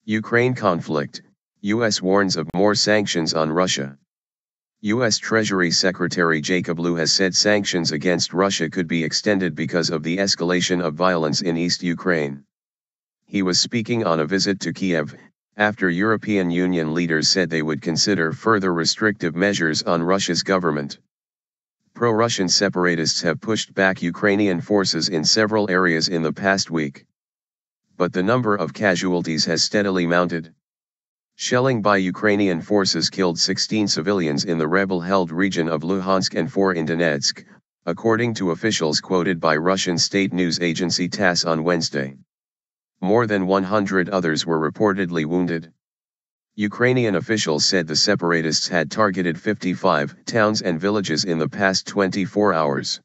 Ukraine conflict, U.S. warns of more sanctions on Russia. U.S. Treasury Secretary Jacob Lew has said sanctions against Russia could be extended because of the escalation of violence in East Ukraine. He was speaking on a visit to Kiev, after European Union leaders said they would consider further restrictive measures on Russia's government. Pro-Russian separatists have pushed back Ukrainian forces in several areas in the past week. But the number of casualties has steadily mounted. Shelling by Ukrainian forces killed 16 civilians in the rebel-held region of Luhansk and 4 in Donetsk, according to officials quoted by Russian state news agency Tass on Wednesday. More than 100 others were reportedly wounded. Ukrainian officials said the separatists had targeted 55 towns and villages in the past 24 hours.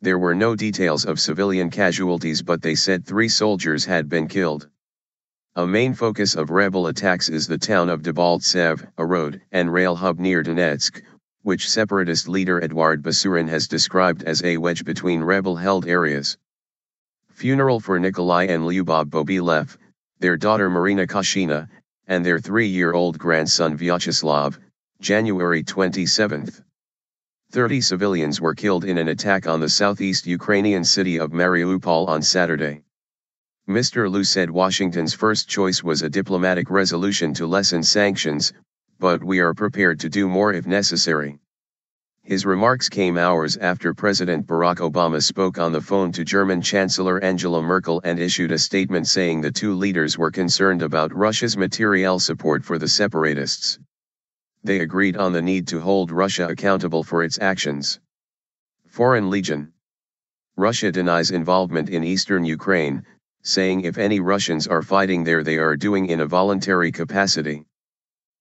There were no details of civilian casualties, but they said 3 soldiers had been killed. A main focus of rebel attacks is the town of Debaltsev, a road and rail hub near Donetsk, which separatist leader Eduard Basurin has described as a wedge between rebel-held areas. Funeral for Nikolai and Lyubov Bobilev, their daughter Marina Kashina, and their 3-year-old grandson Vyacheslav, January 27. 30 civilians were killed in an attack on the southeast Ukrainian city of Mariupol on Saturday. Mr. Lew said Washington's first choice was a diplomatic resolution to lessen sanctions, but we are prepared to do more if necessary. His remarks came hours after President Barack Obama spoke on the phone to German Chancellor Angela Merkel and issued a statement saying the two leaders were concerned about Russia's materiel support for the separatists. They agreed on the need to hold Russia accountable for its actions. Foreign Legion. Russia denies involvement in eastern Ukraine, saying if any Russians are fighting there they are doing in a voluntary capacity.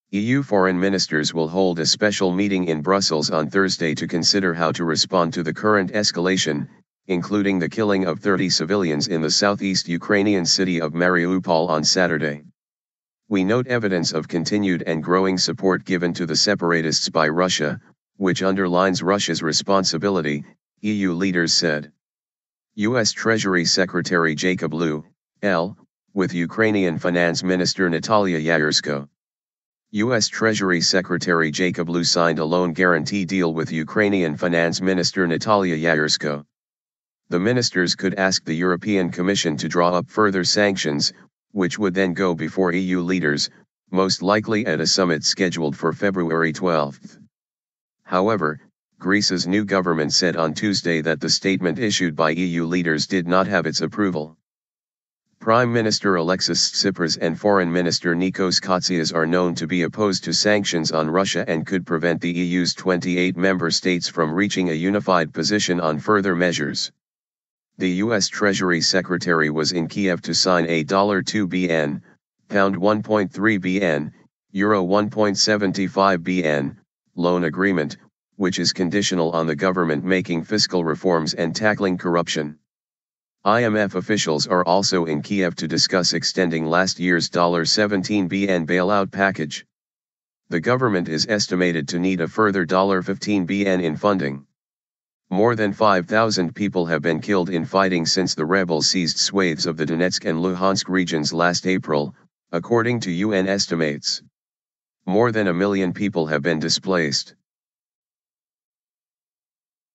EU foreign ministers will hold a special meeting in Brussels on Thursday to consider how to respond to the current escalation, including the killing of 30 civilians in the southeast Ukrainian city of Mariupol on Saturday. We note evidence of continued and growing support given to the separatists by Russia, which underlines Russia's responsibility, EU leaders said. U.S. Treasury Secretary Jacob Lew, with Ukrainian Finance Minister Natalia Yayrsko. U.S. Treasury Secretary Jacob Lew signed a loan guarantee deal with Ukrainian Finance Minister Natalia Yayrsko. The ministers could ask the European Commission to draw up further sanctions, which would then go before EU leaders, most likely at a summit scheduled for February 12. However, Greece's new government said on Tuesday that the statement issued by EU leaders did not have its approval. Prime Minister Alexis Tsipras and Foreign Minister Nikos Kotzias are known to be opposed to sanctions on Russia and could prevent the EU's 28 member states from reaching a unified position on further measures. The U.S. Treasury Secretary was in Kiev to sign a $2 billion, pound 1.3 billion, euro 1.75 billion, loan agreement, which is conditional on the government making fiscal reforms and tackling corruption. IMF officials are also in Kiev to discuss extending last year's $17 billion bailout package. The government is estimated to need a further $15 billion in funding. More than 5,000 people have been killed in fighting since the rebels seized swathes of the Donetsk and Luhansk regions last April, according to UN estimates. More than 1 million people have been displaced.